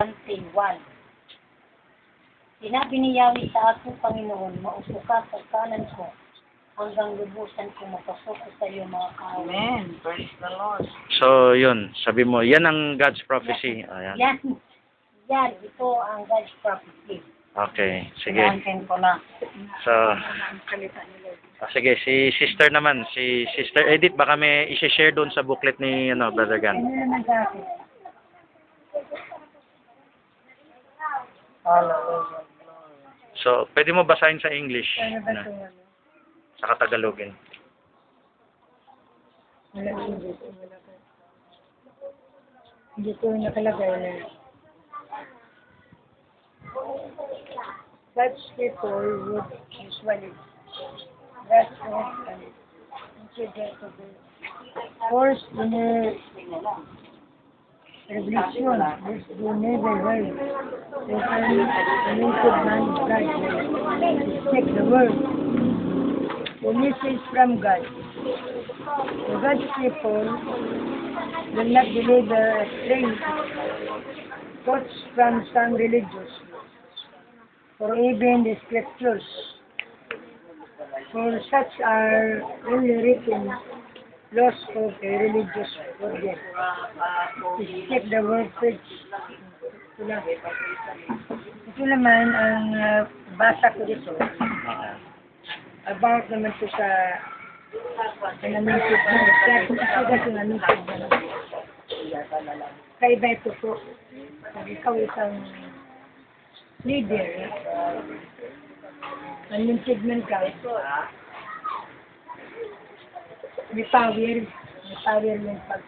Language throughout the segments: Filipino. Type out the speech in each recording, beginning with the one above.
1:1. Sinabi ni Yahweh sa ako, Panginoon, maupo ka sa kanan ko, hanggang lubusan ko mapasok sa iyo mga kaaway. Amen. Praise the Lord. So, yun. Sabi mo, yan ang God's prophecy. Ayan. Yan, ito ang God's prophecy. Okay. Sige. Sinahan ko na. So, sige. Si Sister naman. Si Sister Edith, baka may isi-share doon sa booklet ni Brother Gan. Ano naman sa akin? Hallelujah. So, pwede mo basahin sa English. Ano ba ito? Sa Tagalogin. Wala dito. Dito nakalagay na. Such people would usually rest and consider to be forced in a revolution which they never heard. They can anointed man of God will take the word. The message from God. The God's people will not deliver a strange thoughts from some religious, or even the scriptures. For such are only written laws of a religious order. To skip the word preached. Ito naman ang basa ko dito. About naman ito sa nanamintid na. Ito kasi nanamintid na. Kaiba ito po. Pag ikaw isang leader, nanamintid man ka, may power yung pag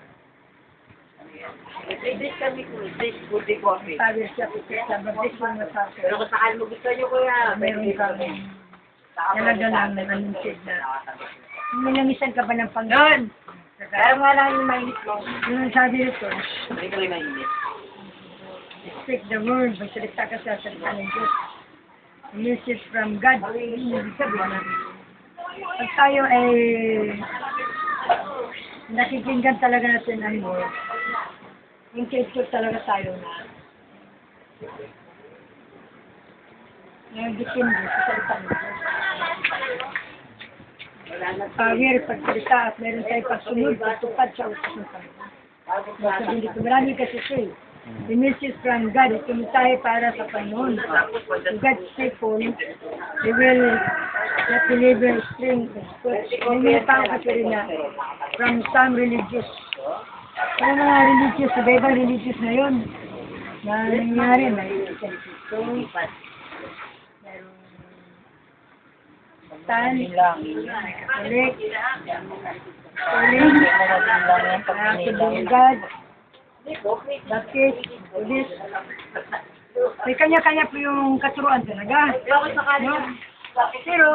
Ibig kami ko, this would be coffee. power siya kasi sa mabis yung masasabi. Pero kung saan mo gusto nyo kuya, Meron kang talaga lang nanamintid na. Minamisan ka ba ng Panginoon? Kaya nga lang yung mainit mo. Yung sabi nito, Hindi ka lang mainit. speak the word, magsalita ka sa salita ng Diyos. A message from God. Ibig sabihin na, pag tayo ay nakikinggan talaga natin ang word, inclusive talaga tayo na nagdepende sa salita ng Diyos. Power, pagsalita at meron tayo pagsunod, pagtupad sa utos ng Panginoon. Sabi dito, marami kasi siya eh. The message from God, tumitay para sa Panginoon. To God's people, they will not deliver strength. May mga tao kasi rin na from some religious. Kaya mga religious, iba-ibang religious na yun. Na nangyari na yun. Tan, Katolik, God, Baptist, Buddhist. May kanya-kanya po yung katuruan talaga. No? Pero,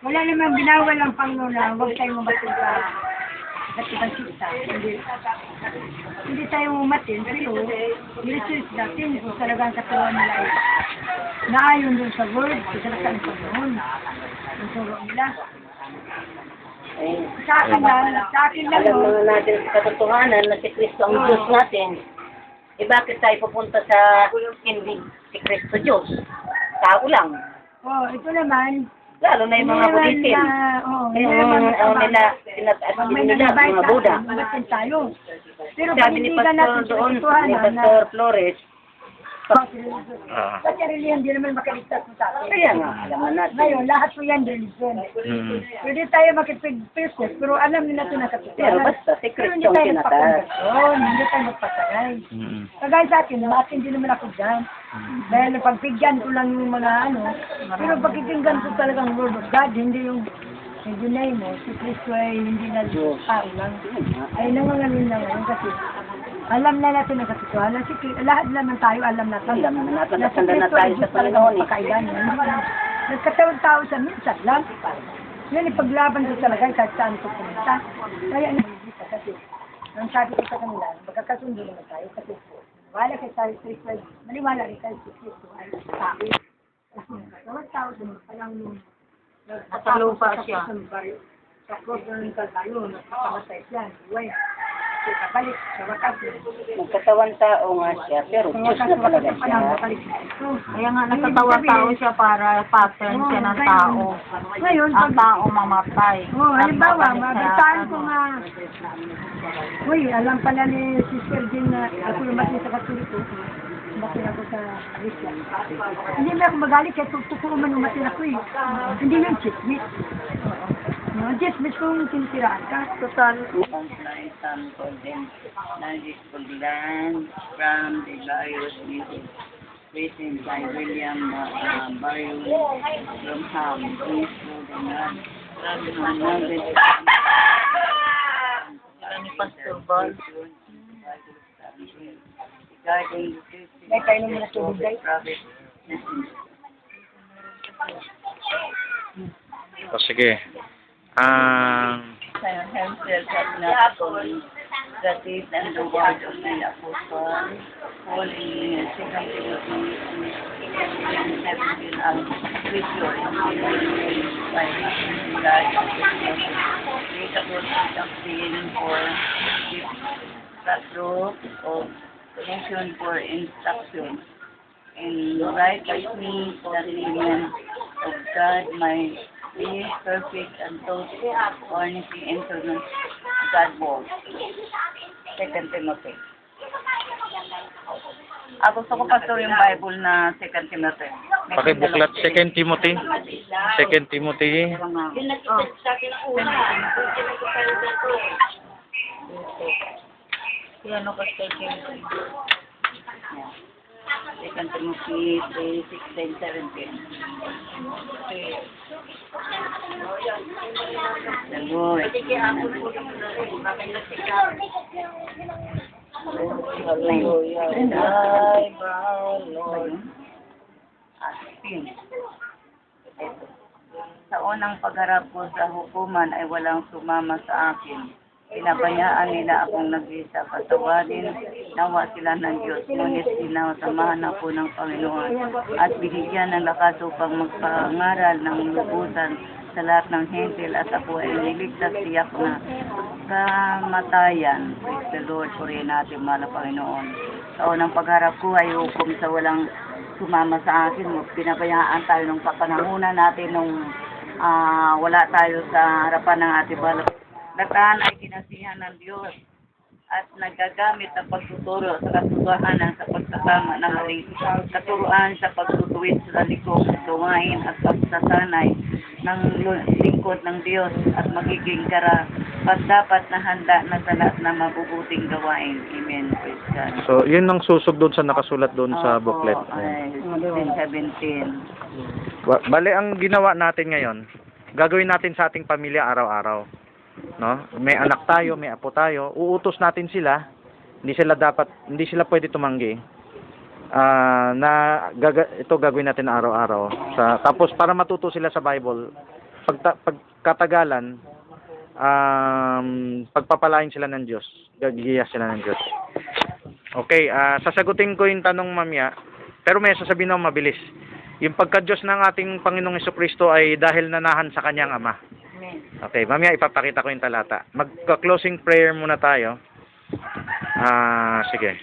wala naman binawal ang Panginoon na huwag tayong mabatin sa ibang sita. Hindi tayo umatin, pero nilisis natin kung talagang katuruan nila ay naayon doon sa word, sa salita ng Panginoon. Ang turo nila. Sa akin lang, Alam naman natin sa katotohanan na si Kristo ang Diyos natin. Eh bakit tayo pupunta sa hindi si Kristo Diyos? Tao lang. ito naman, Lalo na yung mga Buddhism. Yung nila, mga Buddha. tayo. Pero Sabi ni panindigan natin Pastor sa doon, ni katotohanan na Pastor Flores, Ah. kasi reliyon, hindi naman makaligtas mo sa atin. kaya nga, alam natin. Ngayon, lahat po yan reliyon. Pwede tayo makipag-business, pero alam nila ito na Pero katotohanan. basta si Pero Kristo hindi ang tayo tinatas. magpakonversyon, hindi tayo magpasagay. Kagaya sa akin, maatin din naman ako dyan. Dahil napagbigyan ko lang yung mga pero pakikinggan ko talagang word of God, hindi yung name mo, si Kristo ay hindi na tao lang. Ay nanganganin na ngayon kasi alam na natin ang katotohanan. Lahat naman tayo alam natin. Alam naman natin, Na natanda na tayo sa Panginoon eh. Nagkatawag tao sa minsan lang. Yan ipaglaban ko talaga kahit saan ko pumunta. Kaya kasi ang sabi ko sa kanila, magkakasundo naman tayo kasi wala kay tayo sa Kristo, maniwala rin tayo sa Kristo ay tao. Kasi tawag tao sa palang Nasa lupa siya. Sa cross ng Kalbayo, nagpakamatay siya. Anyway, Balik sa wakas. Magkatawan tao nga siya, pero Sa Diyos wakas, na talaga wakas pa lang, siya. babalik sa Kristo. Kaya nga nagkatawa-tao siya para pattern siya ng tao. Ngayon, Ang tao mamatay. halimbawa, At babalik sa mabitaan ko ano. nga, uy, alam pala ni Sister Jean na ako lumating sa Katoliko. Lumating ako sa Islam. Hindi na ako magalit kaya totoo man lumating ako eh. Hindi yun chismis. No, chismis kung sinisiraan ka. Total. Compliance some content knowledge for the land from the various music written by William Byron from Ham, Prince of the Land, knowledge Ni Pastor Bal. regarding the May kainom mo na tubig, guys. prophet. O sige. Himself has not only the faith and the word of the apostle, Paul in 2 Timothy 17 ang scripture by God readable doctrine for the truth of connection for instruction and righteousness that the man of God might be perfect and taught ornithing into God word. 2 Timothy. Gusto ko pastor yung Bible na 2 Timothy. Pakibuklat 2 Timothy. 2 Timothy. Yan o kasi kay Second Timothy 3, 16, 17. Lagoy. Ay, brown Lord. Asin. Sa unang pagharap ko sa hukuman ay walang sumama sa akin. Pinabayaan nila akong nag-isa. Patawadin, nawa sila ng Diyos. Ngunit sinasamahan ako ng Panginoon at binigyan ng lakas upang magpangaral ng lubusan sa lahat ng hentil at ako ay niligtas siyak na kamatayan. Praise the Lord, purihin natin, mahal na Panginoon. Sa unang pagharap ko ay hukom sa walang sumama sa akin. Pinabayaan tayo ng kapanangunan natin nung wala tayo sa harapan ng ating balak. Lataan ay kinasihan ng Diyos at nagagamit ang pagtuturo sa katotohanan sa pagkasama ng maling katuruan sa pagtutuwid sa likod, gawain at pagsasanay ng lingkod ng Diyos at magiging dapat na handa na sa lahat na mabubuting gawain. Amen. Praise God. So, yun ang susog doon sa nakasulat doon sa booklet. Ay, 17. Bale, ang ginawa natin ngayon, gagawin natin sa ating pamilya araw-araw. No? May anak tayo, may apo tayo, uutos natin sila, hindi sila pwede tumanggi. Ito gagawin natin araw-araw. Tapos para matuto sila sa Bible, pagkatagalan, pagpapalain sila ng Diyos, gagigiyas sila ng Diyos. Okay, sasagutin ko yung tanong mamaya, pero may sasabihin ako mabilis. Yung pagka-Diyos ng ating Panginoong Jesucristo ay dahil nanahan sa kanyang Ama. Okay, mamaya ipapakita ko yung talata. Magka-closing prayer muna tayo. Sige.